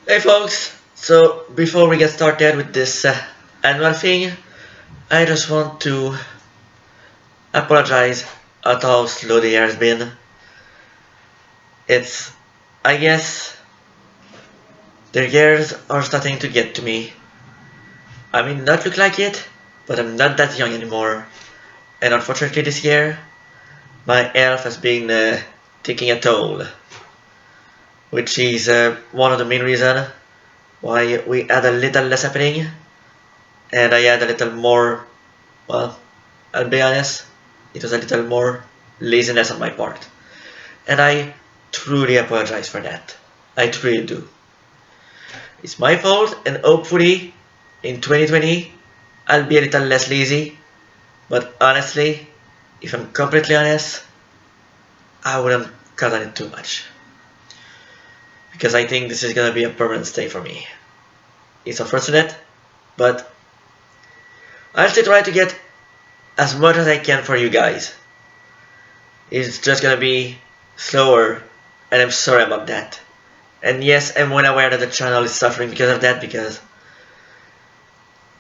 Hey folks, so before we get started with this annual thing, I just want to apologize at how slow the year has been. It's, I guess, the years are starting to get to me. I may not look like it, but I'm not that young anymore. And unfortunately this year, my health has been taking a toll, which is one of the main reasons why we had a little less happening, and I had a little more, well, I'll be honest, it was a little more laziness on my part. And I truly apologize for that. I truly do. It's my fault, and hopefully in 2020 I'll be a little less lazy. But honestly, if I'm completely honest, I wouldn't cut on it too much. Because I think this is gonna be a permanent stay for me. It's unfortunate, but I'll still try to get as much as I can for you guys. It's just gonna be slower, and I'm sorry about that. And yes, I'm well aware that the channel is suffering because of that, because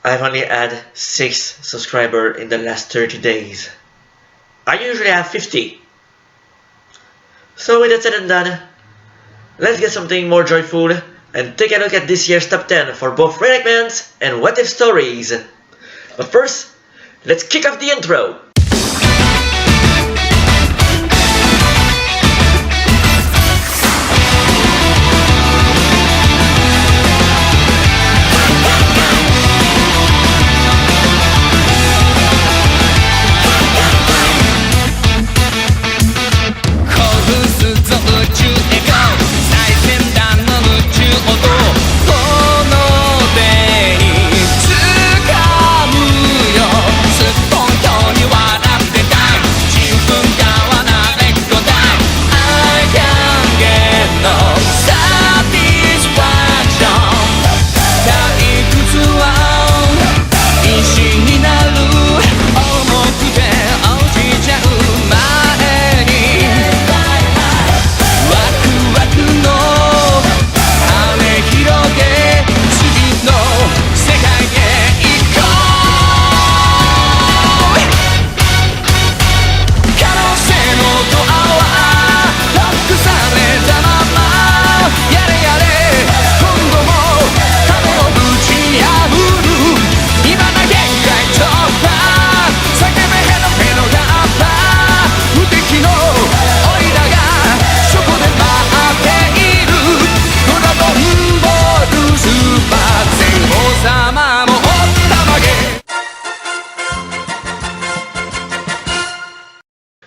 I've only had 6 subscribers in the last 30 days. I usually have 50. So with that said and done, let's get something more joyful and take a look at this year's top 10 for both reenactments and what if stories. But first, let's kick off the intro!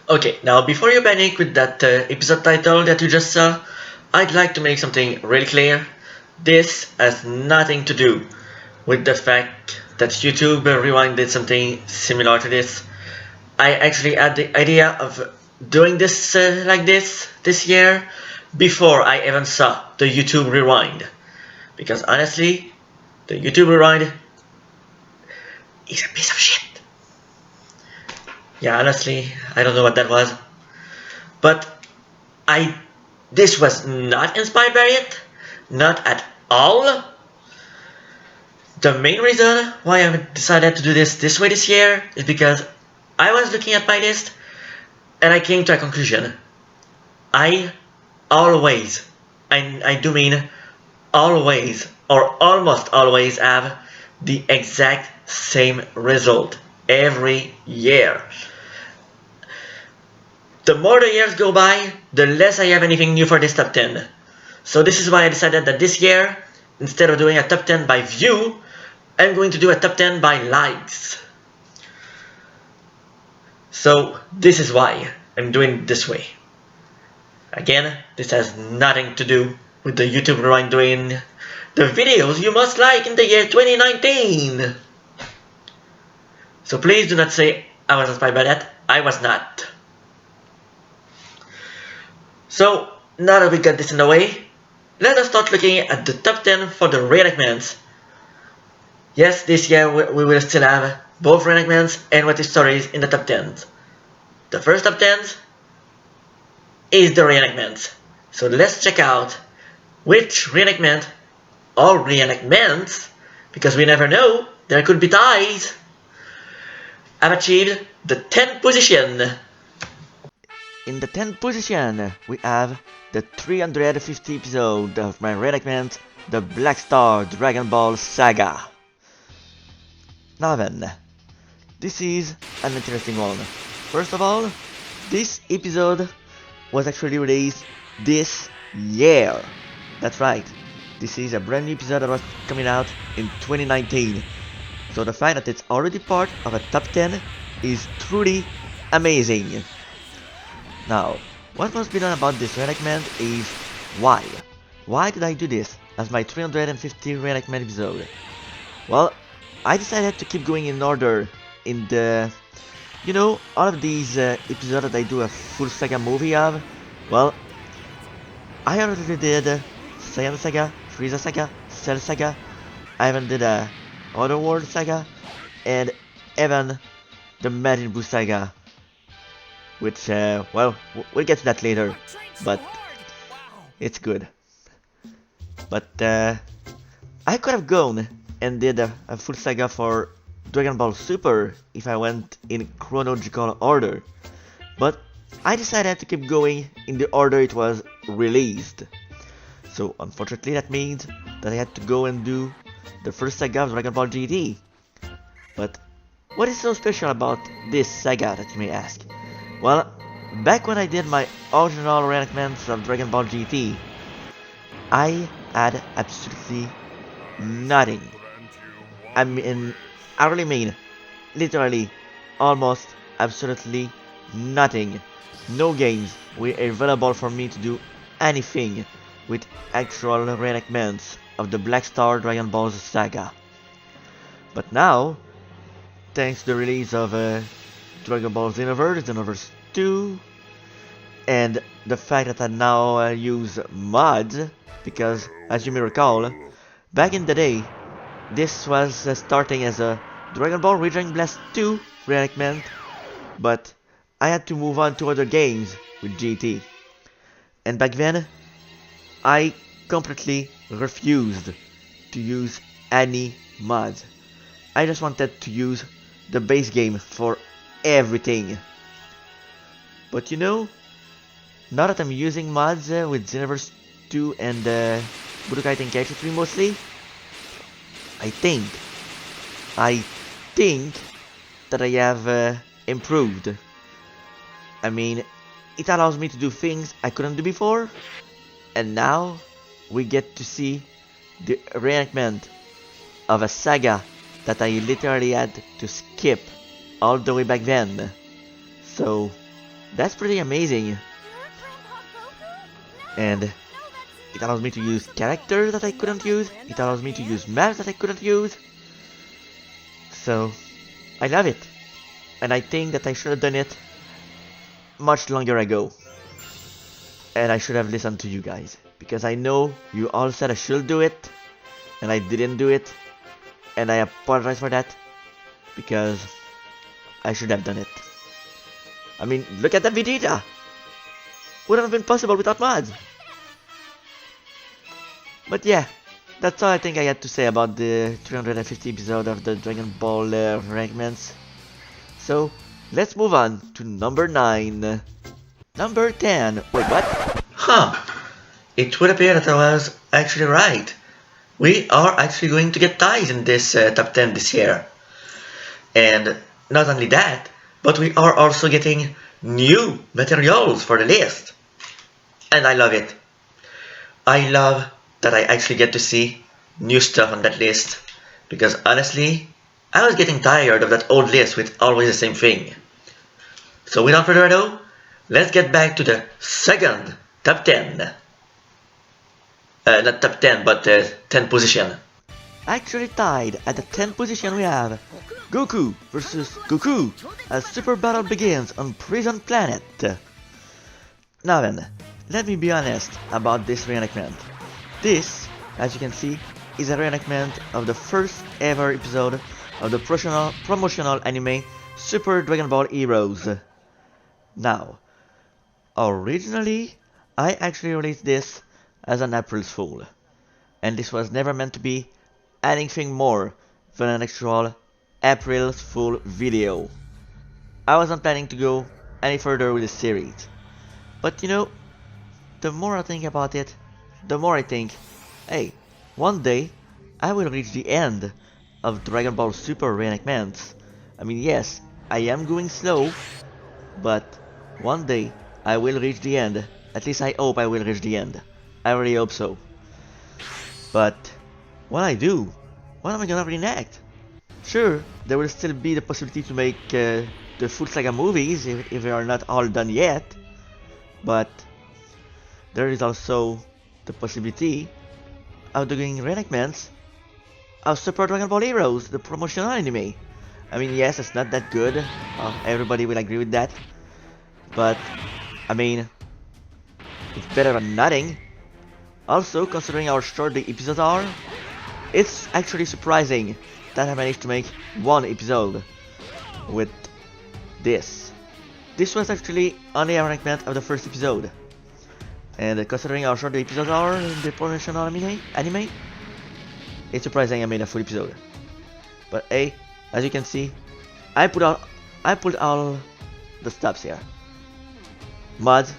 Okay, now before you panic with that episode title that you just saw, I'd like to make something really clear. This has nothing to do with the fact that YouTube Rewind did something similar to this. I actually had the idea of doing this like this year before I even saw the YouTube Rewind. Because honestly, the YouTube Rewind is a piece of shit. Yeah, honestly, I don't know what that was. But this was not inspired by it. Not at all. The main reason why I decided to do this way this year is because I was looking at my list and I came to a conclusion. I always, I do mean always or almost always have the exact same result every year. The more the years go by, the less I have anything new for this top 10. So this is why I decided that this year, instead of doing a top 10 by view, I'm going to do a top 10 by likes. So this is why I'm doing it this way. Again, this has nothing to do with the YouTube Rewind doing the videos you must like in the year 2019. So please do not say I was inspired by that. I was not. So now that we got this in the way, let us start looking at the top 10 for the reenactments. Yes, this year we will still have both reenactments and what if stories in the top 10s. The first top 10s is the reenactments. So let's check out which reenactment or reenactments, because we never know, there could be ties. I've achieved the 10th position. In the 10th position, we have the 350th episode of my reenactment, the Black Star Dragon Ball Saga. Now then, this is an interesting one. First of all, this episode was actually released this year. That's right, this is a brand new episode that was coming out in 2019. So the fact that it's already part of a top 10 is truly amazing. Now, what must be done about this reenactment is why? Why did I do this as my 350 reenactment episode? Well, I decided to keep going in order in the... You know, all of these episodes that I do a full saga movie of, well, I already did Saiyan Saga, Frieza Saga, Cell Saga, I even did a Otherworld Saga, and even the Majin Buu Saga, which, well, we'll get to that later, but it's good. But I could have gone and did a full saga for Dragon Ball Super if I went in chronological order, but I decided to keep going in the order it was released. So unfortunately that means that I had to go and do the first saga of Dragon Ball GT. But what is so special about this saga, that you may ask? Well, back when I did my original reenactments of Dragon Ball GT, I had absolutely nothing. I really mean, literally, almost absolutely nothing. No games were available for me to do anything with actual reenactments of the Black Star Dragon Ball Saga. But now, thanks to the release of Dragon Ball Xenoverse, Xenoverse 2, and the fact that I now use mods, because as you may recall, back in the day, this was starting as a Dragon Ball Raging Blast 2 reenactment, but I had to move on to other games with GT. And back then, I completely refused to use any mods. I just wanted to use the base game for everything. But you know, now that I'm using mods with Xenoverse 2 and Budokai Tenkaichi 3 mostly, I think that I have improved. I mean, it allows me to do things I couldn't do before, and now we get to see the reenactment of a saga that I literally had to skip all the way back then. So that's pretty amazing. And it allows me to use characters that I couldn't use, it allows me to use maps that I couldn't use. So I love it, and I think that I should have done it much longer ago, and I should have listened to you guys, because I know you all said I should do it and I didn't do it, and I apologize for that, because I should have done it. I mean, look at that Vegeta! Wouldn't have been possible without mods. But yeah, that's all I think I had to say about the 350 episode of the Dragon Ball reenactments. So let's move on to number 9. Number 10. Wait, what? Huh. It would appear that I was actually right. We are actually going to get ties in this top 10 this year. And not only that, but we are also getting new materials for the list. And I love it. I love that I actually get to see new stuff on that list. Because honestly, I was getting tired of that old list with always the same thing. So without further ado, let's get back to the second top 10. Not top 10, but 10th position. Actually tied at the 10th position we have Goku versus Goku as Super Battle begins on Prison Planet. Now then, let me be honest about this reenactment. This, as you can see, is a reenactment of the first ever episode of the promotional anime Super Dragon Ball Heroes. Now, originally, I actually released this as an April Fool. and this was never meant to be anything more than an actual April Fool video. I wasn't planning to go any further with the series. But you know, the more I think about it, the more I think, hey, one day I will reach the end of Dragon Ball Super reenactments. I mean, yes, I am going slow, but one day I will reach the end. At least I hope I will reach the end. I really hope so. But when I do, what am I gonna reenact? Sure, there will still be the possibility to make the full saga movies if they are not all done yet, but there is also the possibility of doing reenactments of Super Dragon Ball Heroes, the promotional anime. I mean, yes, it's not that good, everybody will agree with that, but I mean, it's better than nothing. Also, considering how short the episodes are, it's actually surprising that I managed to make one episode with this. This was actually only a reenactment of the first episode. And considering how short the episodes are in the promotional anime, it's surprising I made a full episode. But hey, as you can see, I put all the stops here. Mods,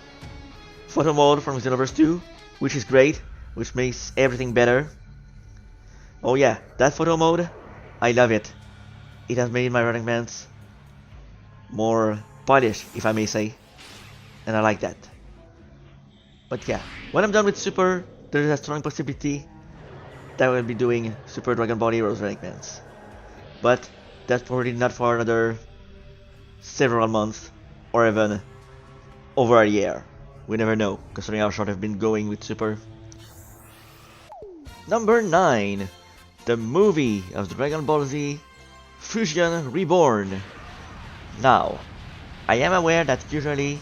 photo mode from Xenoverse 2, which is great, which makes everything better. Oh yeah, that photo mode, I love it. It has made my reenactments more polished, if I may say, and I like that. But yeah, when I'm done with Super, there is a strong possibility that I will be doing Super Dragon Ball Heroes reenactments. But that's probably not for another several months, or even over a year. We never know, considering how short I've been going with Super. Number 9. The movie of Dragon Ball Z Fusion Reborn. Now, I am aware that usually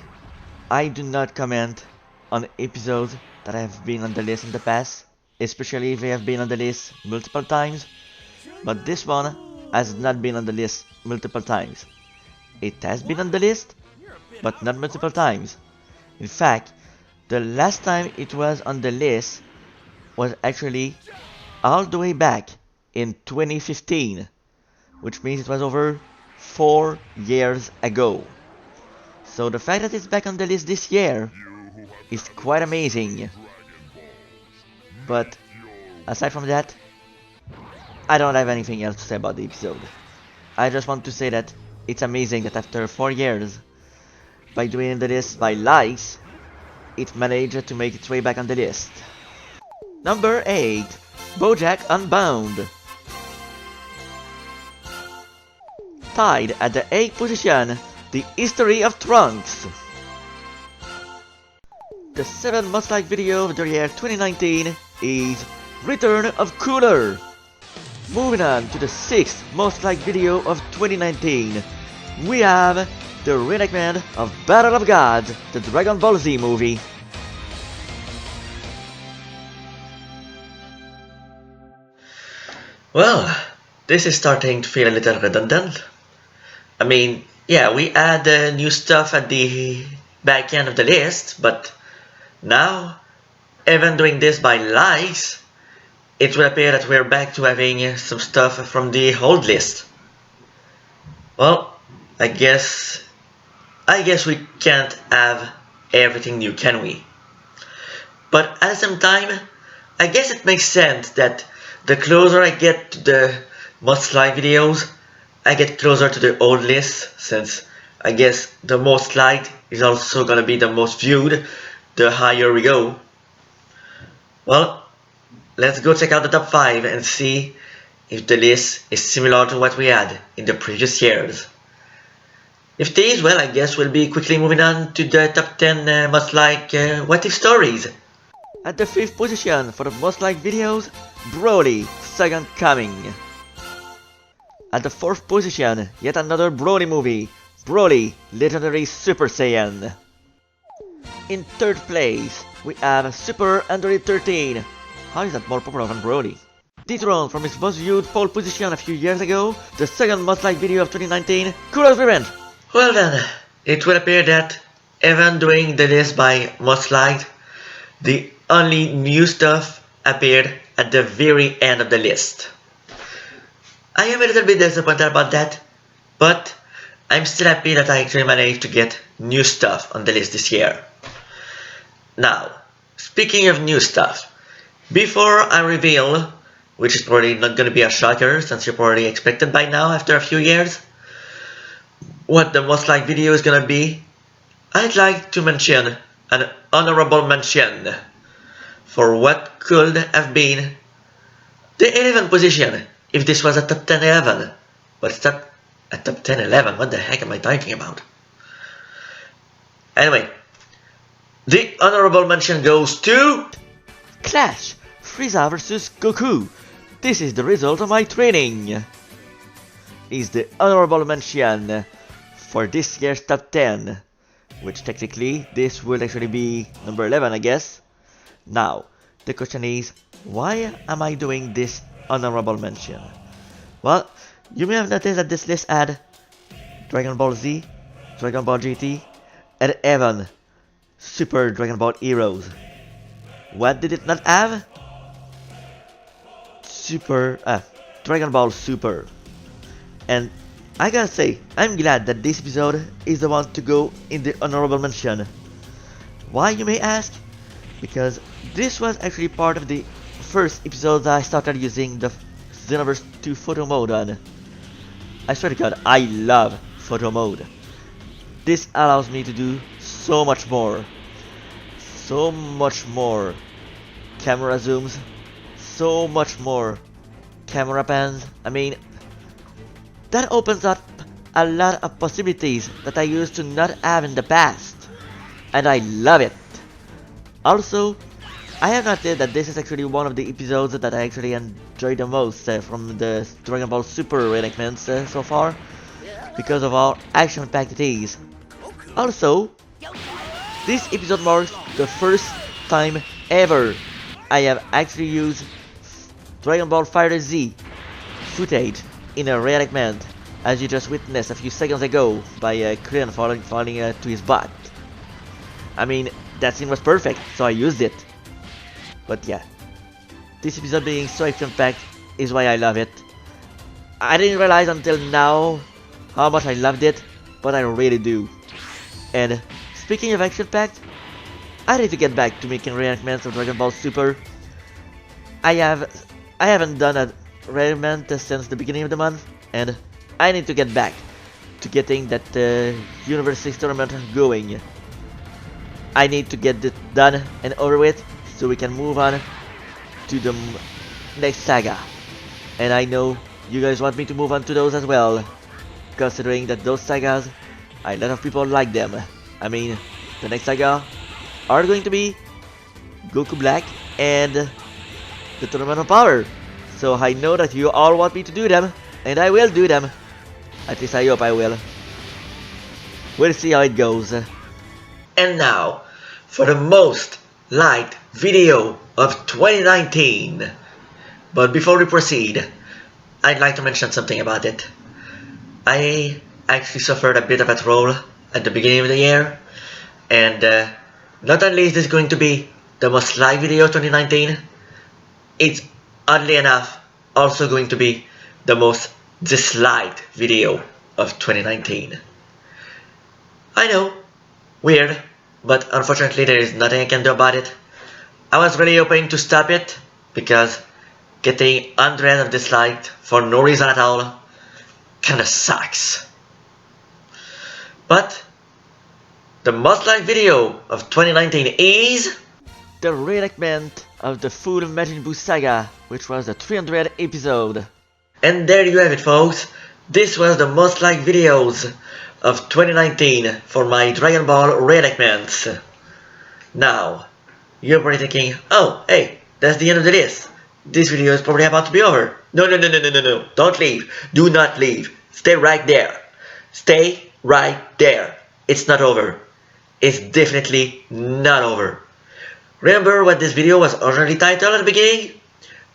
I do not comment on episodes that have been on the list in the past, especially if they have been on the list multiple times, but this one has not been on the list multiple times. It has been on the list, but not multiple times. In fact, the last time it was on the list was actually all the way back in 2015, which means it was over 4 years ago. So the fact that it's back on the list this year is quite amazing. But aside from that, I don't have anything else to say about the episode. I just want to say that it's amazing that after 4 years, by doing the list by likes, it managed to make its way back on the list. Number 8. BoJack Unbound. Tied at the 8th position, The History of Trunks. The 7th most liked video of the year 2019 is Return of Cooler. Moving on to the 6th most liked video of 2019, we have the reenactment of Battle of Gods, the Dragon Ball Z movie. Well, this is starting to feel a little redundant. I mean, yeah, we add new stuff at the back end of the list, but now, even doing this by likes, it will appear that we're back to having some stuff from the old list. Well, I guess we can't have everything new, can we? But at the same time, I guess it makes sense that the closer I get to the most liked videos, I get closer to the old list, since I guess the most liked is also gonna be the most viewed the higher we go. Well, let's go check out the top 5 and see if the list is similar to what we had in the previous years. If it is, well, I guess we'll be quickly moving on to the top 10 most liked what if stories. At the 5th position for the most liked videos, Broly, Second Coming. At the 4th position, yet another Broly movie, Broly, Legendary Super Saiyan. In 3rd place, we have Super Android 13. How is that more popular than Broly? Dethroned from its most viewed pole position a few years ago, the 2nd most liked video of 2019, Kuro's Revenge. Well then, it will appear that even doing the list by most liked, the only new stuff appeared at the very end of the list. I am a little bit disappointed about that, but I'm still happy that I actually managed to get new stuff on the list this year. Now, speaking of new stuff, before I reveal, which is probably not going to be a shocker since you're probably expected by now after a few years, what the most liked video is going to be, I'd like to mention an honorable mention for what could have been the 11th position if this was a top 10 11. But it's not a top 10 11, what the heck am I talking about? Anyway, the honorable mention goes to Clash! Frieza vs Goku! This is the result of my training! Is the honorable mention for this year's top 10, which technically this will actually be number 11, I guess. Now, the question is, why am I doing this honorable mention? Well, you may have noticed that this list had Dragon Ball Z, Dragon Ball GT, and even Super Dragon Ball Heroes. What did it not have? Dragon Ball Super. And I gotta say, I'm glad that this episode is the one to go in the honorable mention. Why, you may ask? Because this was actually part of the first episode that I started using the Xenoverse 2 photo mode on. I swear to God, I love photo mode. This allows me to do so much more. So much more camera zooms, so much more camera pans. I mean, that opens up a lot of possibilities that I used to not have in the past, and I love it. Also, I have noted that this is actually one of the episodes that I actually enjoyed the most from the Dragon Ball Super reenactments so far, because of how action-packed it is. Also, this episode marks the first time ever I have actually used Dragon Ball FighterZ footage in a reenactment, as you just witnessed a few seconds ago by Krillin falling to his butt. I mean, that scene was perfect, so I used it. But yeah, this episode being so action-packed is why I love it. I didn't realize until now how much I loved it, but I really do. And speaking of action-packed, I need to get back to making reenactments of Dragon Ball Super. I haven't done a reenactment since the beginning of the month, and I need to get back to getting that Universe 6 tournament going. I need to get it done and over with so we can move on to the next saga. And I know you guys want me to move on to those as well, considering that those sagas, a lot of people like them. I mean, the next saga are going to be Goku Black and the Tournament of Power. So I know that you all want me to do them, and I will do them. At least I hope I will. We'll see how it goes. And now, for the most liked video of 2019. But before we proceed, I'd like to mention something about it. I actually suffered a bit of a troll at the beginning of the year, and not only is this going to be the most liked video of 2019, it's oddly enough also going to be the most disliked video of 2019. I know, weird, but unfortunately there is nothing I can do about it. I was really hoping to stop it, because getting hundreds of disliked for no reason at all kinda sucks. But the most liked video of 2019 is The reenactment of the full Majin Buu saga, which was the 300th episode. And there you have it, folks. This was the most liked videos of 2019 for my Dragon Ball reenactments. Now, you're probably thinking, oh, hey, that's the end of the list. This video is probably about to be over. No, no, no, no, no, no, no. Don't leave. Do not leave. Stay right there. Stay right there. It's not over. It's definitely not over. Remember what this video was originally titled at the beginning?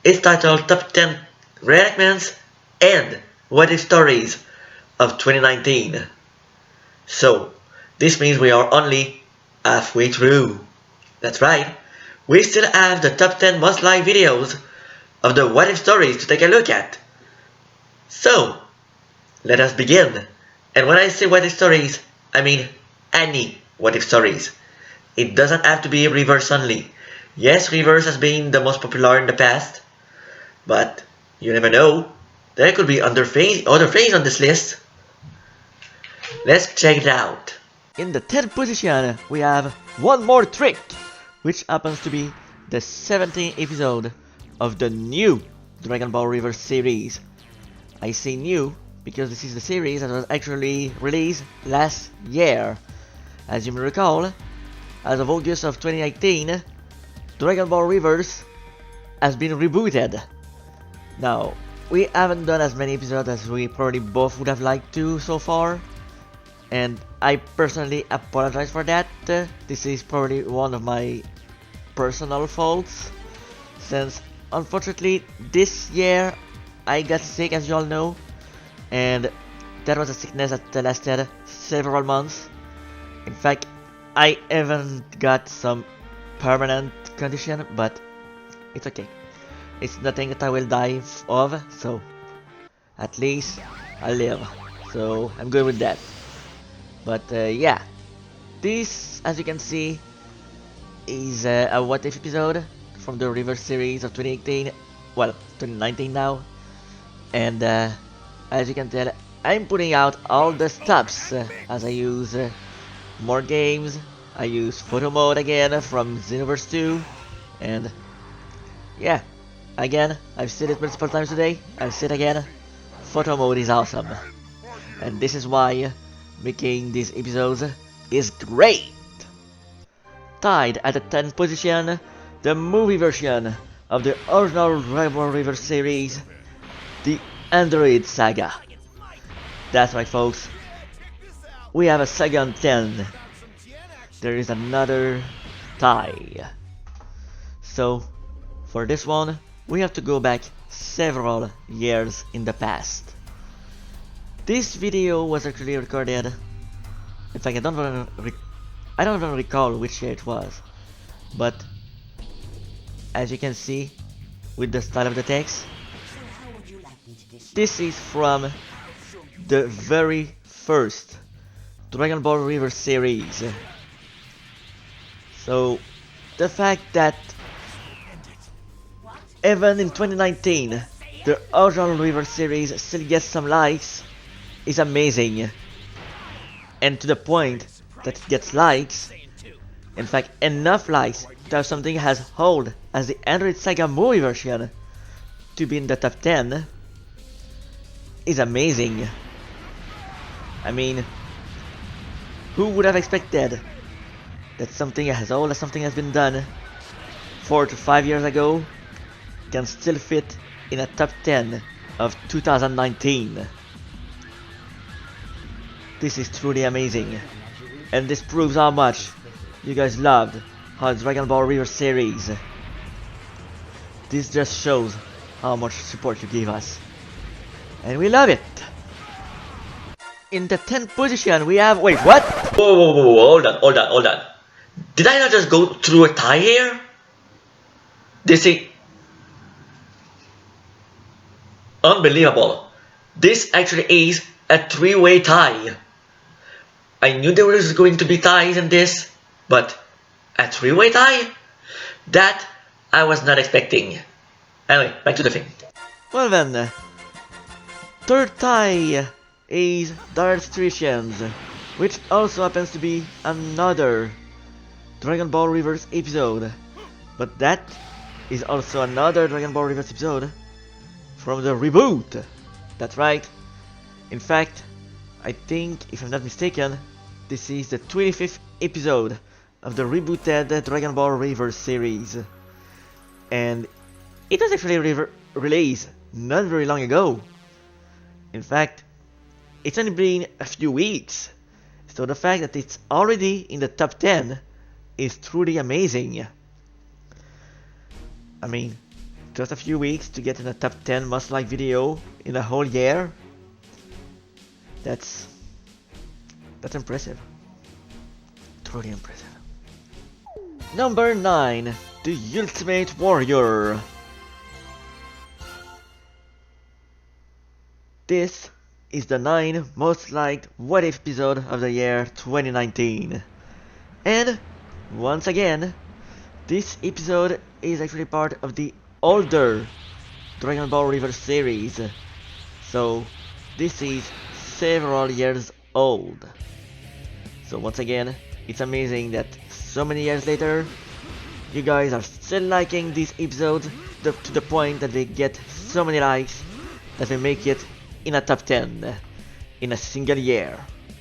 It's titled Top 10 Reenactments and What If Stories of 2019. So, this means we are only halfway through. That's right. We still have the top 10 most liked videos of the what if stories to take a look at. So, let us begin. And when I say what if stories, I mean any what if stories. It doesn't have to be reverse only. Yes, reverse has been the most popular in the past, but you never know. There could be other things on this list. Let's check it out. In the 10th position, we have One More Trick, which happens to be the 17th episode of the new Dragon Ball Reverse series. I say new because this is the series that was actually released last year. As you may recall, as of August of 2019, Dragon Ball Reverse has been rebooted. Now, we haven't done as many episodes as we probably both would have liked to so far, and I personally apologize for that. This is probably one of my personal faults, since unfortunately this year I got sick, as you all know, and that was a sickness that lasted several months. In fact, I even got some permanent condition, but it's okay. It's nothing that I will die of, so at least I live. So I'm good with that. But yeah, this, as you can see, is a what if episode from the Reverse series of 2018, well, 2019 now. And as you can tell, I'm putting out all the stops as I use more games. I use photo mode again from Xenoverse 2, and yeah, again, I've said it multiple times today, I'll say it again, photo mode is awesome. And this is why making these episodes is great. Tied at the 10th position, the movie version of the original Dragon Ball Reverse series, the Android Saga. That's right, folks, we have a saga on 10. There is another tie. So, for this one, we have to go back several years in the past. This video was actually recorded. In fact, I don't even recall which year it was, but as you can see with the style of the text, this is from the very first Dragon Ball Reverse series. So the fact that even in 2019 the original Reverse series still gets some likes is amazing, and to the point that it gets likes, in fact enough likes to have something as old as the Android Saga movie version to be in the top 10 is amazing. I mean, who would have expected that something as old as something has been done 4 to 5 years ago can still fit in a top 10 of 2019. This is truly amazing, and this proves how much you guys loved our Dragon Ball Reverse series. This just shows how much support you gave us, and we love it. In the 10th position we have, wait, what? Whoa, hold on. Did I not just go through a tie here? This is unbelievable. This actually is a three-way tie. I knew there was going to be ties in this, but a three-way tie? That I was not expecting. Anyway, back to the thing. Well then, third tie is Dire Straits, which also happens to be another Dragon Ball Reverse episode, but that is also another Dragon Ball Reverse episode from the reboot. That's right. In fact, I think, if I'm not mistaken, this is the 25th episode of the rebooted Dragon Ball Reverse series, and it was actually released not very long ago. In fact, it's only been a few weeks, so the fact that it's already in the top 10 is truly amazing. I mean, just a few weeks to get in a top 10 must-like video in a whole year. That's impressive. Truly impressive. Number 9, The Ultimate Warrior. This is the 9 most liked What If episode of the year 2019. And once again, this episode is actually part of the older Dragon Ball River series. So this is several years old. So once again, it's amazing that so many years later, you guys are still liking these episodes to the point that they get so many likes that they make it in a top 10 in a single year.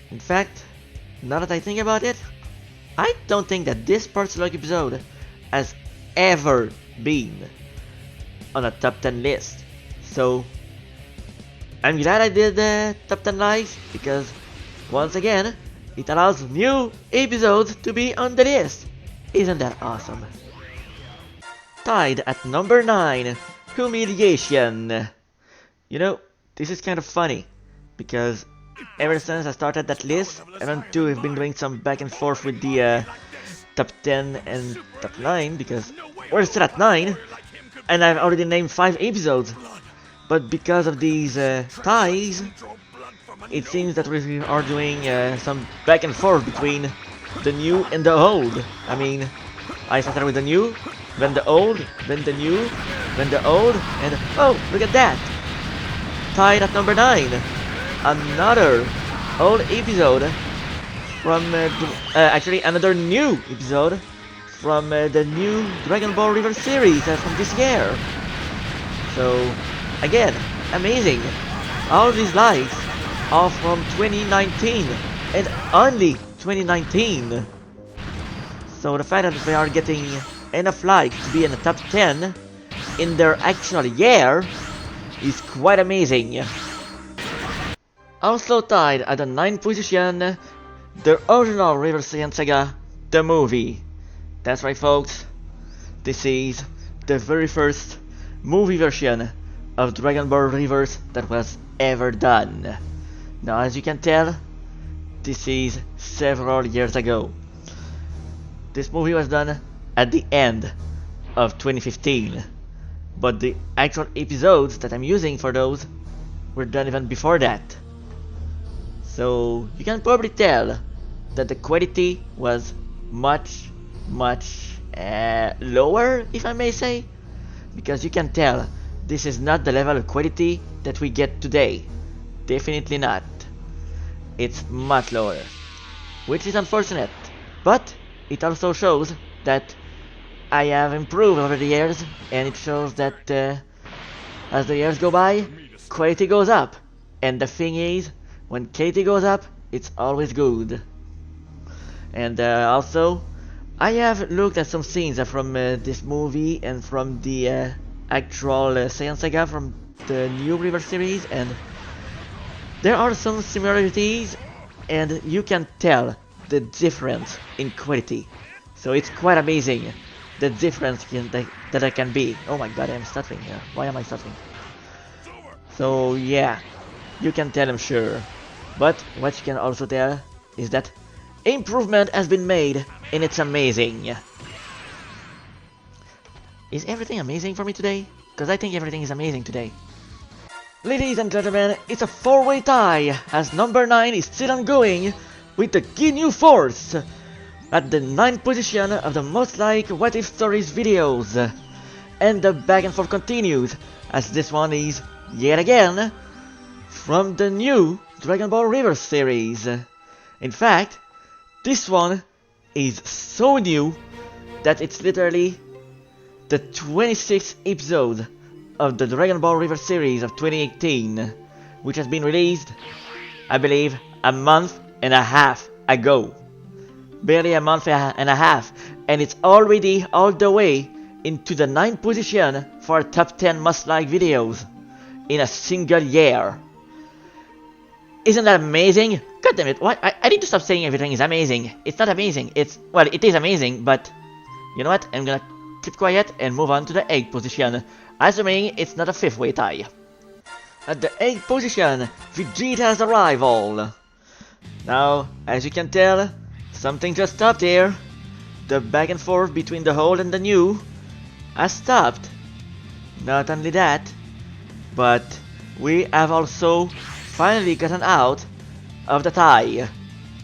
In fact, now that I think about it, I don't think that this particular episode has ever been on a top 10 list. So I'm glad I did the top 10 likes, because once again, it allows new episodes to be on the list. Isn't that awesome? Tied at number 9, Humiliation. You know, this is kind of funny, because ever since I started that list, Evan 2 have been doing some back and forth with the top 10 and top 9, because we're still at 9, and I've already named 5 episodes. But because of these ties, it seems that we are doing some back and forth between the new and the old. I mean, I started with the new, then the old, then the new, then the old, and oh, look at that! Tied at number 9, another old episode from actually another new episode from the new Dragon Ball River series from this year. So again, amazing. All these likes are from 2019 and only 2019. So the fact that they are getting enough likes to be in the top 10 in their actual year is quite amazing. Also tied at the 9th position, the original River Saiyan Saga, the movie. That's right, folks. This is the very first movie version of Dragon Ball Rivers that was ever done. Now, as you can tell, this is several years ago. This movie was done at the end of 2015. But the actual episodes that I'm using for those were done even before that. So you can probably tell that the quality was much lower, if I may say, because you can tell this is not the level of quality that we get today. Definitely not. It's much lower, which is unfortunate, but it also shows that I have improved over the years, and it shows that as the years go by, quality goes up. And the thing is, when quality goes up, it's always good. And also, I have looked at some scenes from this movie and from the actual Saiyan Saga from the new River series, and there are some similarities, and you can tell the difference in quality. So it's quite amazing, the difference that there can be. Oh my god, I'm stuttering here. Why am I stuttering? So yeah, you can tell, I'm sure. But what you can also tell is that improvement has been made, and it's amazing. Is everything amazing for me today? Because I think everything is amazing today. Ladies and gentlemen, it's a 4-way tie, as number 9 is still ongoing with the Ginyu Force at the 9th position of the most liked What If Stories videos. And the back and forth continues, as this one is, yet again, from the new Dragon Ball River series. In fact, this one is so new that it's literally the 26th episode of the Dragon Ball River series of 2018, which has been released, I believe, a month and a half ago. Barely a month and a half, and it's already all the way into the 9th position for top 10 most liked videos in a single year. Isn't that amazing? God damn it, why? I need to stop saying everything is amazing. It's not amazing. Well, it is amazing, but you know what? I'm gonna keep quiet and move on to the 8th position, assuming it's not a 5th-way tie. At the 8th position, Vegeta's arrival. Now, as you can tell, something just stopped here. The back and forth between the old and the new has stopped. Not only that, but we have also finally gotten out of the tie.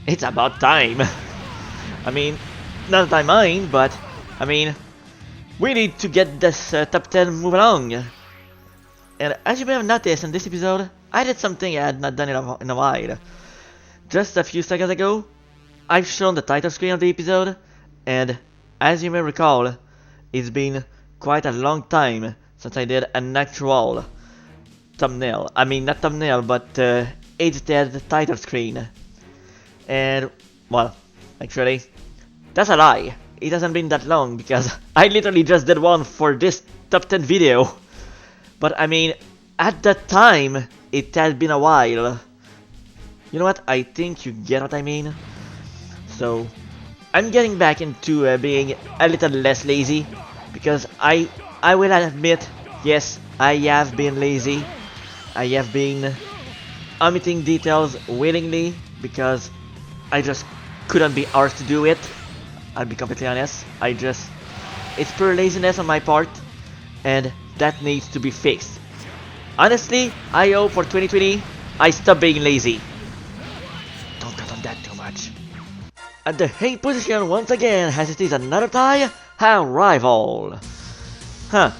It's about time. I mean, not that I mind, but I mean, we need to get this top 10 moving along. And as you may have noticed in this episode, I did something I had not done in a while. Just a few seconds ago, I've shown the title screen of the episode, and as you may recall, it's been quite a long time since I did an actual thumbnail. I mean, not thumbnail, but edited title screen. And, well, actually, that's a lie. It hasn't been that long because I literally just did one for this top 10 video. But I mean, at that time, it had been a while. You know what? I think you get what I mean. So, I'm getting back into being a little less lazy because I will admit, yes, I have been lazy. I have been omitting details willingly because I just couldn't be arsed to do it. I'll be completely honest. It's pure laziness on my part, and that needs to be fixed. Honestly, I hope for 2020 I stop being lazy. Don't cut on that too much. At the 8th position once again, as it is another tie, Arrival. Huh,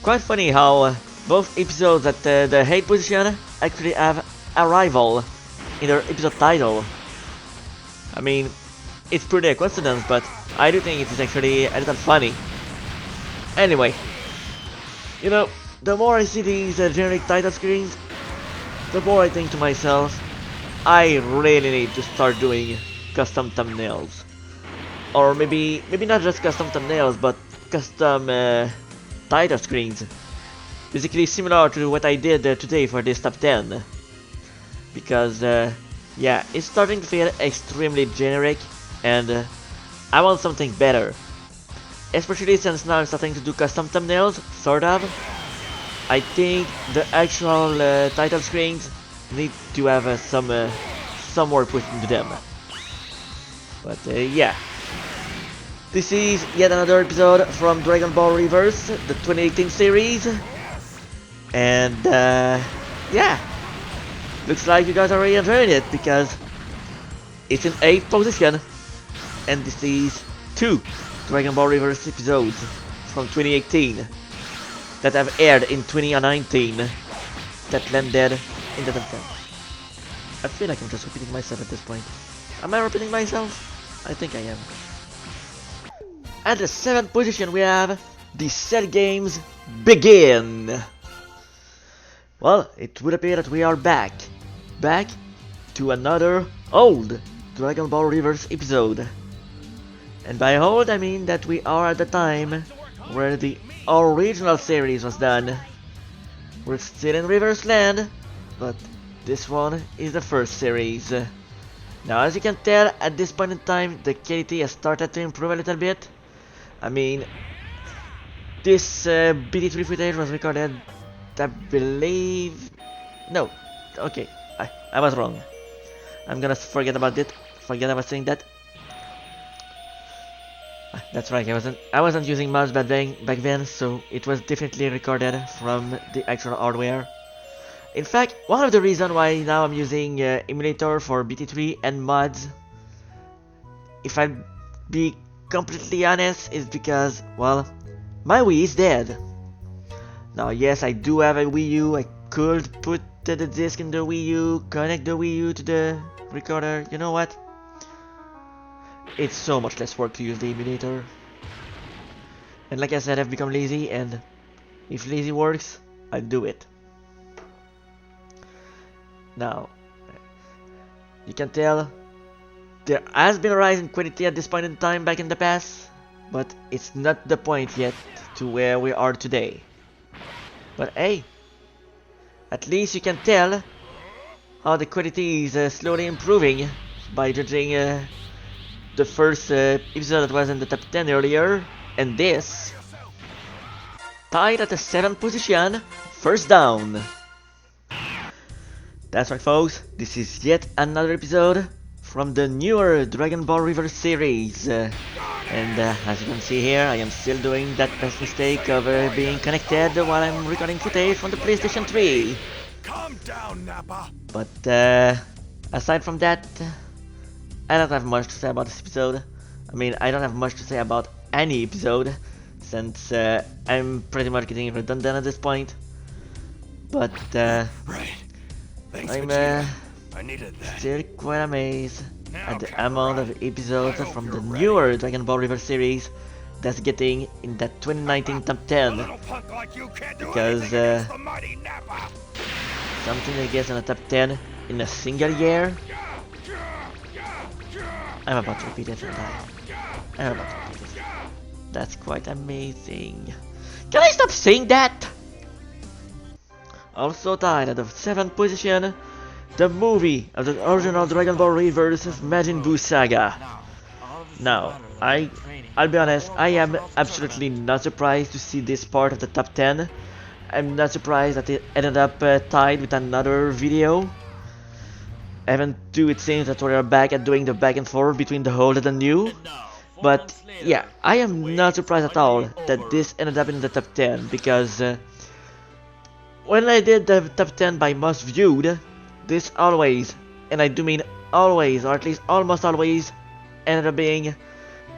quite funny how both episodes at the 8th position actually have Arrival in their episode title. I mean, it's pretty a coincidence, but I do think it is actually a little funny. Anyway, you know, the more I see these generic title screens, the more I think to myself, I really need to start doing custom thumbnails. Or maybe not just custom thumbnails, but custom title screens. Basically similar to what I did today for this top 10. Because, yeah, it's starting to feel extremely generic, and I want something better. Especially since now I'm starting to do custom thumbnails, sort of. I think the actual title screens need to have some work put into them. But yeah. This is yet another episode from Dragon Ball Reverse, the 2018 series. And yeah. Looks like you guys are really enjoying it because it's in 8th position. And this is 2 Dragon Ball Reverse episodes from 2018 that have aired in 2019 that landed in the top 10. I feel like I'm just repeating myself at this point. Am I repeating myself? I think I am. At the 7th position we have the Cell Games Begin. Well, it would appear that we are back to another old Dragon Ball Reverse episode. And by old I mean that we are at the time where the original series was done. We're still in Reverse Land, but this one is the first series. Now as you can tell, at this point in time the quality has started to improve a little bit. I mean, this BT3 footage was recorded, I believe... No, okay, I was wrong. I'm gonna forget about it. Forget about saying that. That's right, I wasn't using mouse back then, so it was definitely recorded from the actual hardware. In fact, one of the reasons why now I'm using emulator for BT3 and mods, if I be completely honest, is because, well, my Wii is dead. Now yes, I do have a Wii U. I could put the disc in the Wii U, connect the Wii U to the recorder. You know what? It's so much less work to use the emulator. And like I said, I've become lazy, and if lazy works, I'll do it. Now, you can tell there has been a rise in quality at this point in time back in the past, but it's not the point yet to where we are today. But hey, at least you can tell how the quality is slowly improving by judging the first episode that was in the top 10 earlier, and this. Tied at the 7th position, First Down. That's right folks, this is yet another episode from the newer Dragon Ball Reverse series. And as you can see here, I am still doing that past mistake of being connected while I'm recording footage from the PlayStation 3. Calm down, Nappa. But aside from that, I don't have much to say about this episode. I mean, I don't have much to say about any episode, since I'm pretty much getting redundant at this point. But Right. Thanks, I'm Vegeta. I needed that. still quite amazed Now, at the Kakarot, amount of episodes I hope from you're the ready. newer Dragon Ball River series that's getting in that 2019 top A 10. little punk like you can't do Because, anything against the mighty Nappa. Something that gets in the top 10 in a single year. I'm about to repeat it, aren't I? I'm about to repeat it. That's quite amazing. Can I stop saying that? Also tied at the 7th position, the movie of the original Dragon Ball Reverse Majin Buu saga. Now, I'll be honest, I am absolutely not surprised to see this part of the top 10. I'm not surprised that it ended up tied with another video. Even though it seems that we are back at doing the back and forth between the old and the new. But yeah, I am not surprised at all that this ended up in the top 10, because when I did the top 10 by most viewed, this always, and I do mean always, or at least almost always, ended up being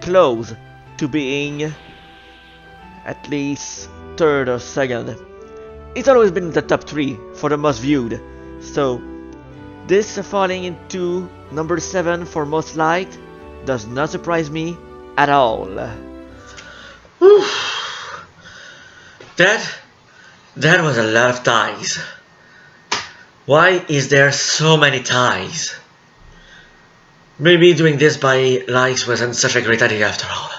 close to being at least third or second. It's always been in the top 3 for the most viewed, so this falling into number 7 for most liked does not surprise me at all. Whew. That was a lot of ties. Why is there so many ties? Maybe doing this by likes wasn't such a great idea after all.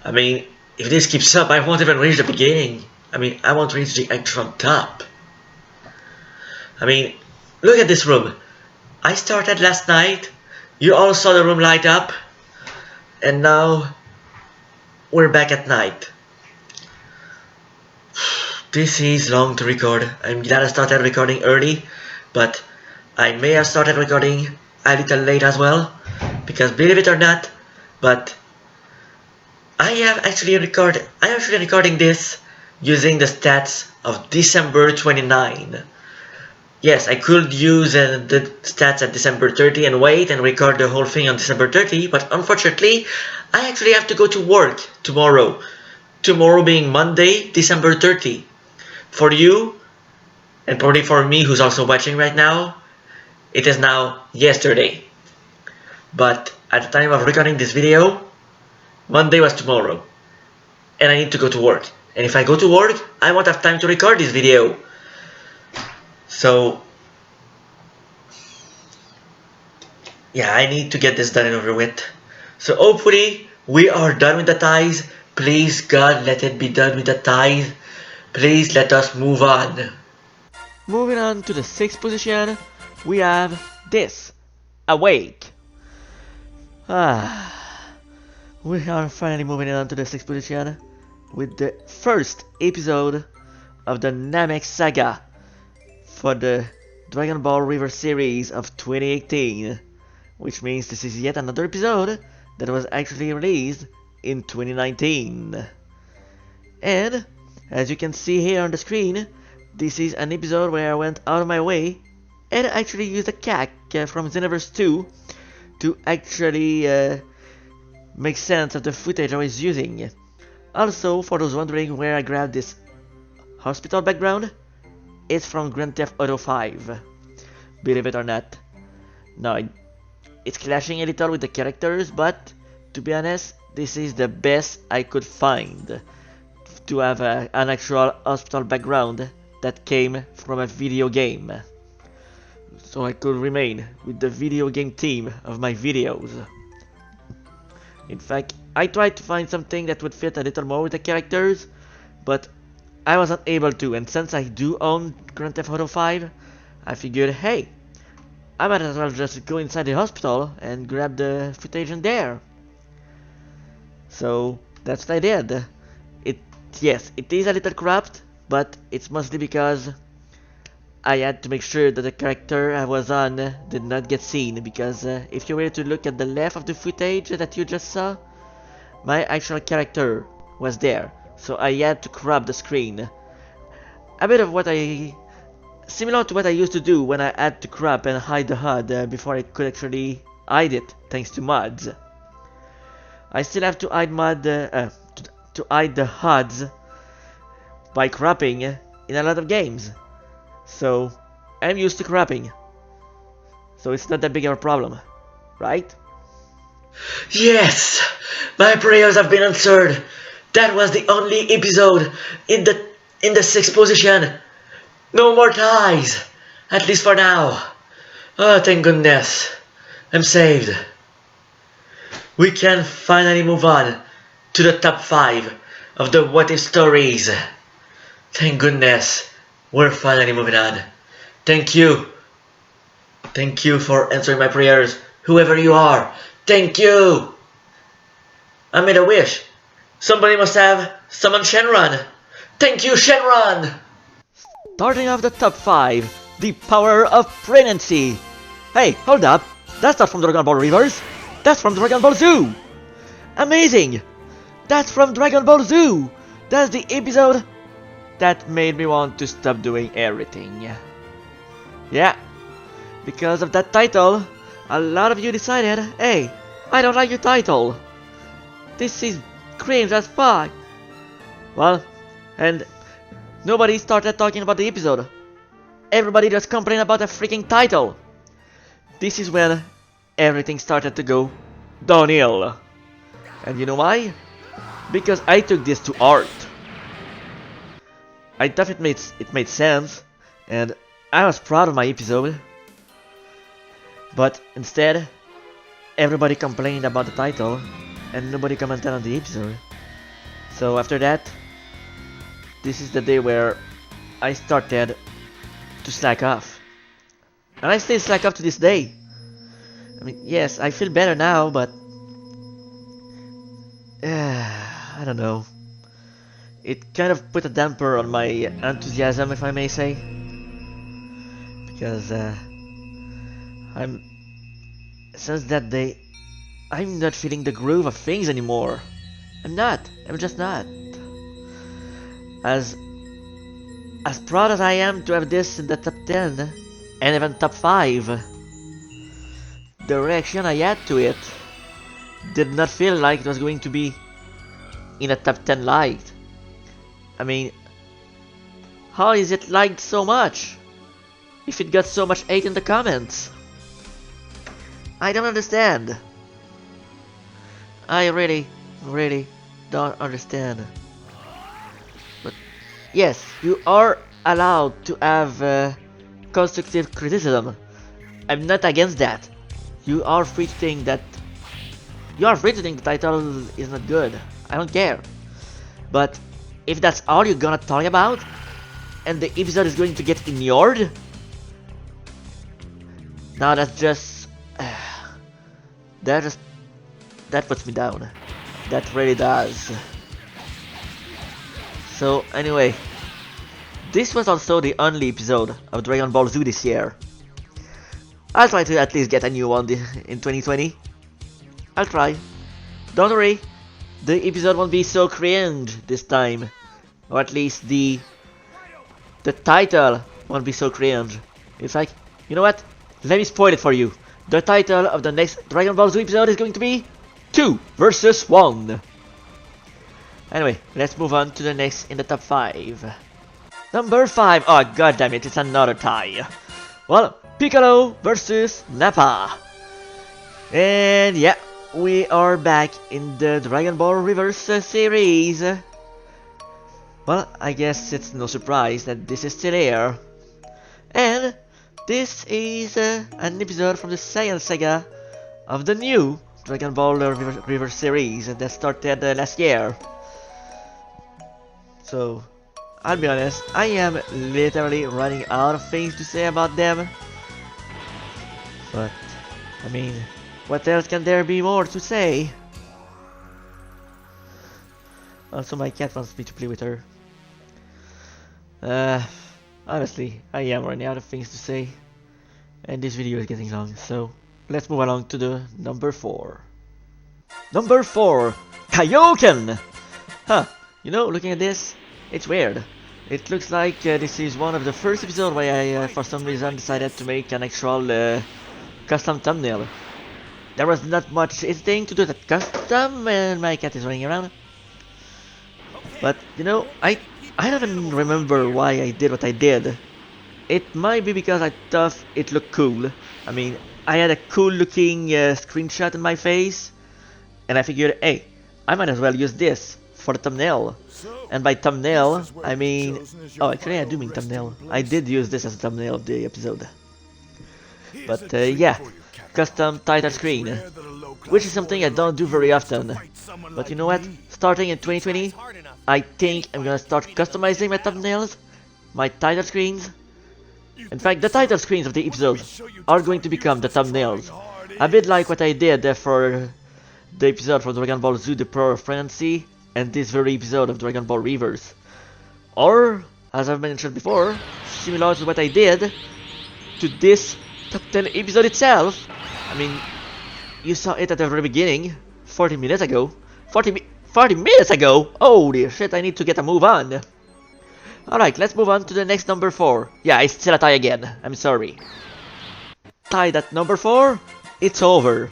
I mean, if this keeps up, I won't even reach the beginning. I mean, I won't reach the actual top. I mean, look at this room. I started last night, you all saw the room light up, and now we're back at night. This is long to record. I'm glad I started recording early, but I may have started recording a little late as well, because believe it or not, but I'm actually recording this using the stats of December 29. Yes, I could use the stats at December 30 and wait and record the whole thing on December 30, but unfortunately, I actually have to go to work tomorrow. Tomorrow being Monday, December 30. For you, and probably for me who's also watching right now, it is now yesterday. But at the time of recording this video, Monday was tomorrow. And I need to go to work. And if I go to work, I won't have time to record this video. So, yeah, I need to get this done and over with. So hopefully, we are done with the ties. Please, God, let it be done with the ties. Please let us move on. Moving on to the 6th position, we have this, Awake. We are finally moving on to the 6th position with the first episode of the Namek saga for the Dragon Ball River series of 2018, which means this is yet another episode that was actually released in 2019. And as you can see here on the screen, this is an episode where I went out of my way and actually used a CAC from Xenoverse 2 to actually make sense of the footage I was using. Also, for those wondering where I grabbed this hospital background, it's from Grand Theft Auto 5. Believe it or not. Now, it's clashing a little with the characters, but to be honest, this is the best I could find to have an actual hospital background that came from a video game, so I could remain with the video game theme of my videos. In fact, I tried to find something that would fit a little more with the characters, but I wasn't able to, and since I do own Grand Theft Auto 5, I figured, hey, I might as well just go inside the hospital and grab the footage in there. So that's what I did. Yes, it is a little cropped, but it's mostly because I had to make sure that the character I was on did not get seen, because if you were to look at the left of the footage that you just saw, my actual character was there, so I had to crop the screen. A bit of what I similar to what I used to do when I had to crop and hide the HUD before I could actually hide it thanks to mods. I still have to hide to hide the HUDs by cropping in a lot of games. So I'm used to cropping. So it's not that big of a problem, right? Yes! My prayers have been answered! That was the only episode in the sixth position! No more ties! At least for now. Oh, thank goodness. I'm saved. We can finally move on to the top 5 of the what if stories. Thank goodness. We're finally moving on. Thank you. Thank you for answering my prayers, whoever you are. Thank you. I made a wish. Somebody must have summoned Shenron. Thank you, Shenron. Starting off the top 5, the power of pregnancy. Hey, hold up. That's not from Dragon Ball Reverse. That's from Dragon Ball Z. Amazing. That's from Dragon Ball Z. That's the episode that made me want to stop doing everything. Yeah. Because of that title, a lot of you decided, hey, I don't like your title. This is cringe as fuck. Well, and nobody started talking about the episode. Everybody just complained about the freaking title. This is when everything started to go downhill. And you know why? Because I took this to art. I thought it made sense, and I was proud of my episode. But instead, everybody complained about the title, and nobody commented on the episode. So after that, this is the day where I started to slack off. And I still slack off to this day. I mean, yes, I feel better now, but I don't know. It kind of put a damper on my enthusiasm, if I may say. Because since that day, I'm not feeling the groove of things anymore. I'm just not. As proud as I am to have this in the top 10 and even top 5, the reaction I had to it did not feel like it was going to be in a top 10 liked. I mean, how is it liked so much if it got so much hate in the comments? I don't understand. I really don't understand. But yes, you are allowed to have constructive criticism. I'm not against that. You are free to think that the title is not good. I don't care. But if that's all you're gonna talk about, and the episode is going to get ignored, now that's just that puts me down. That really does. So anyway, this was also the only episode of Dragon Ball Z this year. I'll try to at least get a new one in 2020. I'll try. Don't worry, the episode won't be so cringe this time. Or at least the title won't be so cringe. It's like, you know what? Let me spoil it for you. The title of the next Dragon Ball Z episode is going to be 2 versus 1. Anyway, let's move on to the next in the top 5. Number 5. Oh, god damn it, it's another tie. Well, Piccolo versus Nappa. And yeah, we are back in the Dragon Ball Reverse series. Well, I guess it's no surprise that this is still here. And this is an episode from the second saga of the new Dragon Ball Reverse series that started last year. So, I'll be honest, I am literally running out of things to say about them. But, I mean, what else can there be more to say? Also, my cat wants me to play with her. Honestly, I am running out of things to say. And this video is getting long, so let's move along to the number 4. Number 4, Kaioken! Huh, you know, looking at this, it's weird. It looks like this is one of the first episodes where I, for some reason, decided to make an actual custom thumbnail. There was not much hesitating to do that custom, and my cat is running around. But you know, I don't even remember why I did what I did. It might be because I thought it looked cool. I mean, I had a cool looking screenshot in my face, and I figured, hey, I might as well use this for the thumbnail. And by thumbnail, I mean, oh, actually I do mean thumbnail. I did use this as a thumbnail of the episode. But yeah, custom title screen, which is something I don't do very often. But you know what? Starting in 2020, I think I'm gonna start customizing my thumbnails, my title screens. In fact, the title screens of the episodes are going to become the thumbnails. A bit like what I did for the episode for Dragon Ball Z: The Power of Frenzy and this very episode of Dragon Ball Reverse. Or, as I've mentioned before, similar to what I did to this top 10 episode itself. I mean, you saw it at the very beginning, 40 minutes ago. 40 minutes ago? Holy shit, I need to get a move on. Alright, let's move on to the next number 4. Yeah, it's still a tie again. I'm sorry. Tied at number 4? It's over.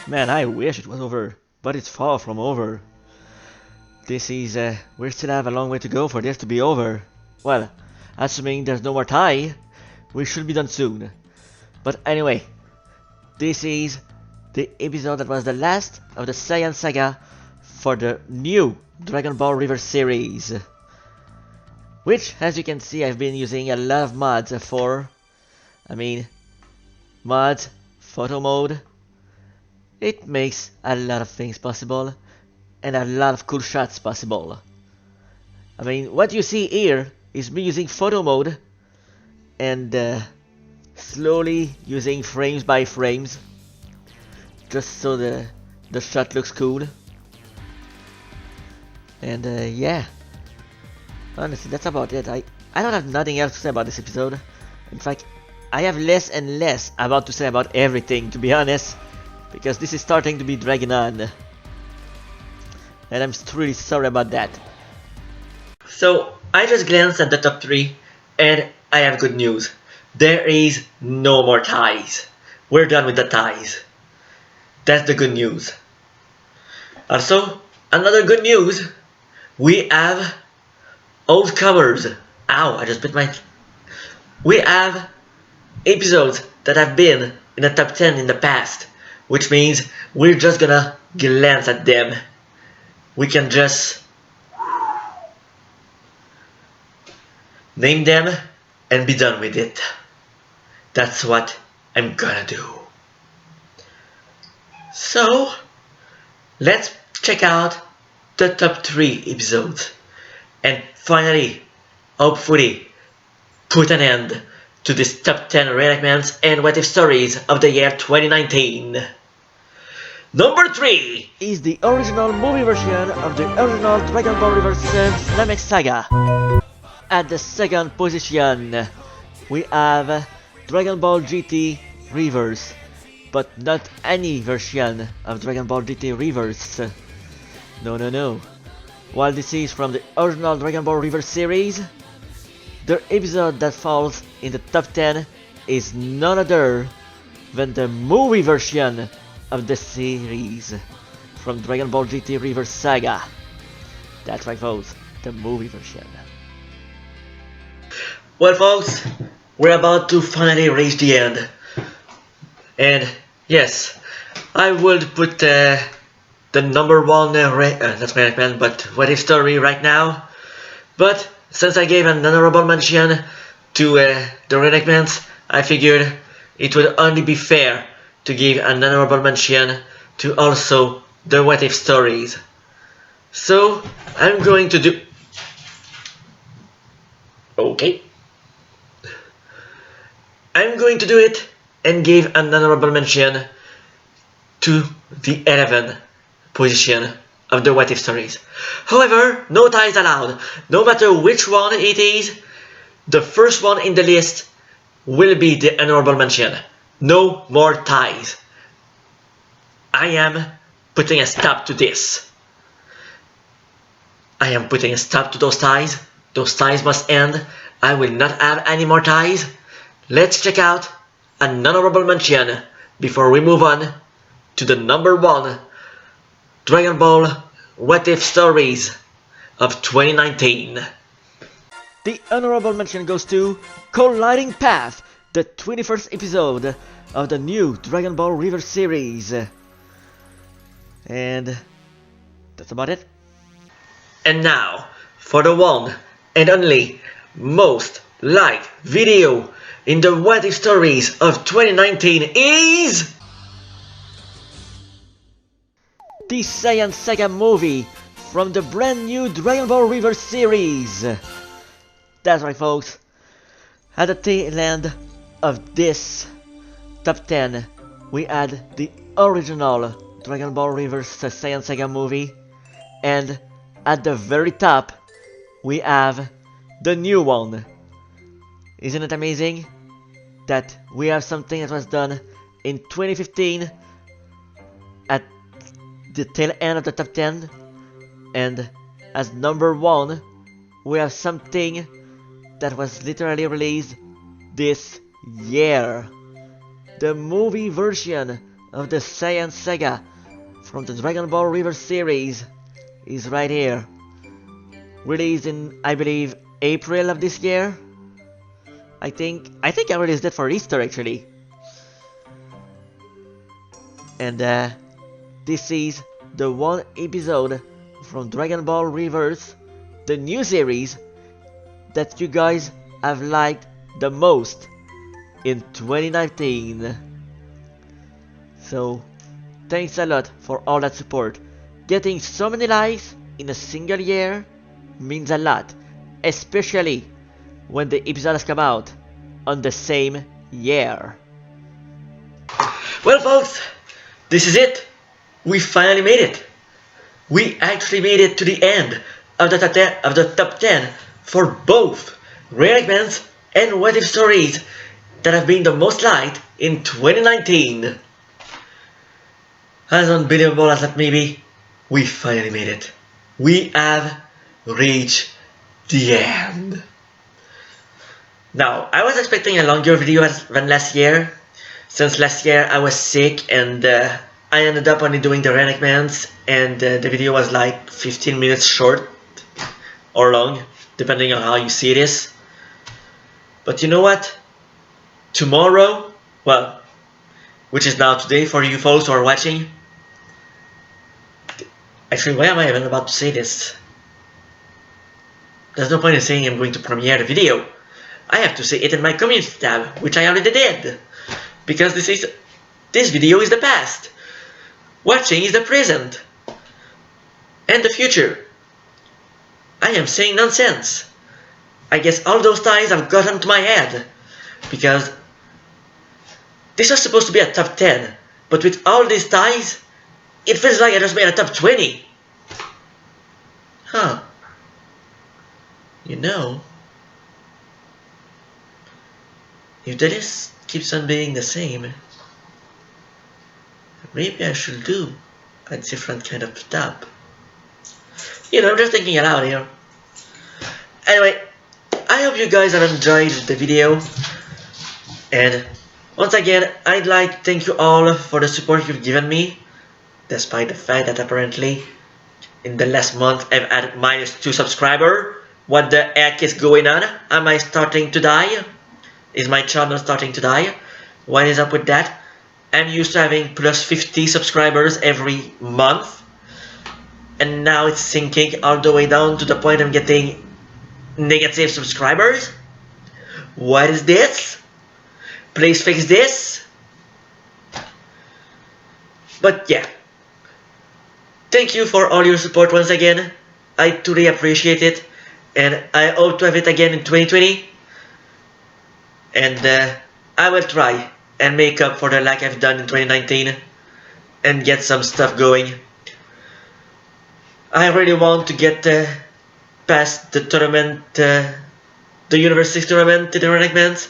Man, I wish it was over. But it's far from over. This is, we still have a long way to go for this to be over. Well, assuming there's no more tie, we should be done soon. But anyway, this is the episode that was the last of the Saiyan Saga for the new Dragon Ball River series. Which, as you can see, I've been using a lot of mods for. I mean, mods, photo mode. It makes a lot of things possible, and a lot of cool shots possible. I mean, what you see here is me using photo mode, and slowly using frames by frames, just so the shot looks cool. And yeah. Honestly, that's about it. I don't have nothing else to say about this episode. In fact, I have less and less about to say about everything, to be honest, because this is starting to be dragging on. And I'm really sorry about that. So, I just glanced at the top 3, and I have good news. There is no more ties. We're done with the ties. That's the good news. Also, another good news. We have old covers. Ow, I just bit my... We have episodes that have been in the top 10 in the past, which means we're just gonna glance at them. We can just name them and be done with it. That's what I'm gonna do. So, let's check out the top 3 episodes. And finally, hopefully, put an end to this top 10 reenactments and what if stories of the year 2019. Number 3 is the original movie version of the original Dragon Ball Reverse Namek Saga. At the second position, we have Dragon Ball GT Reverse, but not any version of Dragon Ball GT Reverse. No. While this is from the original Dragon Ball Reverse series, the episode that falls in the top 10 is none other than the movie version of the series from Dragon Ball GT Reverse Saga. That's right, folks, the movie version. Well, folks, we're about to finally reach the end. And yes, I would put the number 1 not reenactment, but what if story right now. But since I gave an honorable mention to the reenactments, I figured it would only be fair to give an honorable mention to also the what if stories. So I'm going to do... Okay. I'm going to do it and give an honorable mention to the 11th position of the what if stories. However, no ties allowed. No matter which one it is, the first one in the list will be the honorable mention. No more ties. I am putting a stop to this. I am putting a stop to those ties Those ties must end. I will not have any more ties. Let's check out an honorable mention before we move on to the number 1 Dragon Ball What If Stories of 2019. The honorable mention goes to Colliding Path, the 21st episode of the new Dragon Ball River series. And that's about it. And now, for the one and only most liked video in the What If Stories of 2019 is... The Saiyan Saga movie from the brand new Dragon Ball River series. That's right, folks. At the tail end of this top 10, we had the original Dragon Ball River Saiyan Saga movie, and at the very top, we have the new one. Isn't it amazing that we have something that was done in 2015 at the tail end of the top 10, and as number 1 we have something that was literally released this year. The movie version of the Saiyan Saga from the Dragon Ball River series is right here. Released in, I believe, April of this year. I think I released it for Easter actually. And this is the one episode from Dragon Ball Reverse, the new series that you guys have liked the most in 2019. So, thanks a lot for all that support. Getting so many likes in a single year means a lot, especially when the episodes come out on the same year. Well, folks, this is it. We finally made it. We actually made it to the end of the top 10 for both Re-enactments and What If Stories that have been the most liked in 2019. As unbelievable as that may be, we finally made it. We have reached the end. Now, I was expecting a longer video than last year, since last year I was sick and I ended up only doing the reenactments, and the video was like 15 minutes short or long, depending on how you see this. But you know what? Tomorrow, well, which is now today for you folks who are watching. Actually, why am I even about to say this? There's no point in saying I'm going to premiere the video. I have to say it in my community tab, which I already did. Because this video is the past. Watching is the present. And the future. I am saying nonsense. I guess all those ties have gotten to my head. Because this was supposed to be a top 10. But with all these ties, it feels like I just made a top 20. Huh. You know, if the list keeps on being the same, maybe I should do a different kind of top. You know, I'm just thinking aloud here. Anyway, I hope you guys have enjoyed the video. And once again, I'd like to thank you all for the support you've given me. Despite the fact that apparently in the last month I've had -2 subscribers. What the heck is going on? Am I starting to die? Is my channel starting to die? What is up with that? I'm used to having +50 subscribers every month, and now it's sinking all the way down to the point I'm getting negative subscribers. What is this? Please fix this. But yeah, thank you for all your support once again. I truly appreciate it, and I hope to have it again in 2020. And I will try and make up for the lack I've done in 2019 and get some stuff going. I really want to get past the tournament, the University tournament in the reenactments.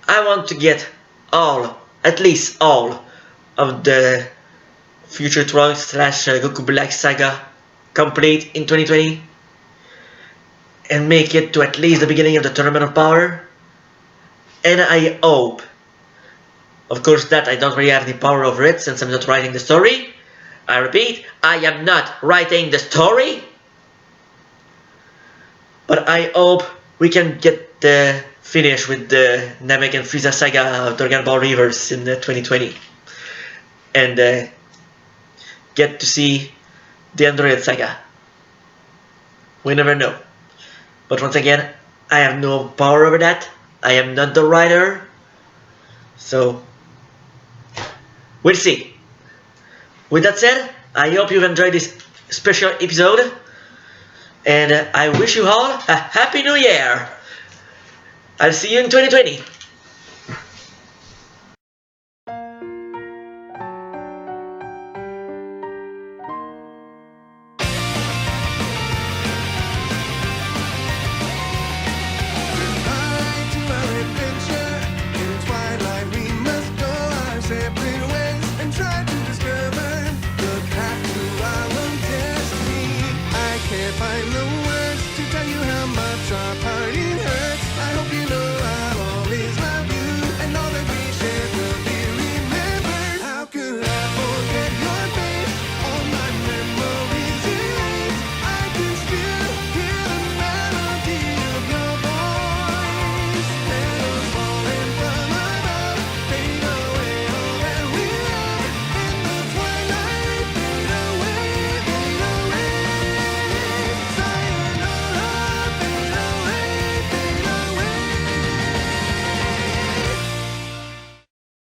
I want to get at least all of the Future Trunks / Goku Black Saga complete in 2020. and make it to at least the beginning of the Tournament of Power. And I hope, of course, that I don't really have any power over it since I'm not writing the story. I repeat, I am not writing the story. But I hope we can get the finish with the Namek and Frieza saga of Dragon Ball Reverse in 2020. And get to see the Android saga. We never know. But once again, I have no power over that. I am not the writer. So, we'll see. With that said, I hope you've enjoyed this special episode. And I wish you all a Happy New Year. I'll see you in 2020.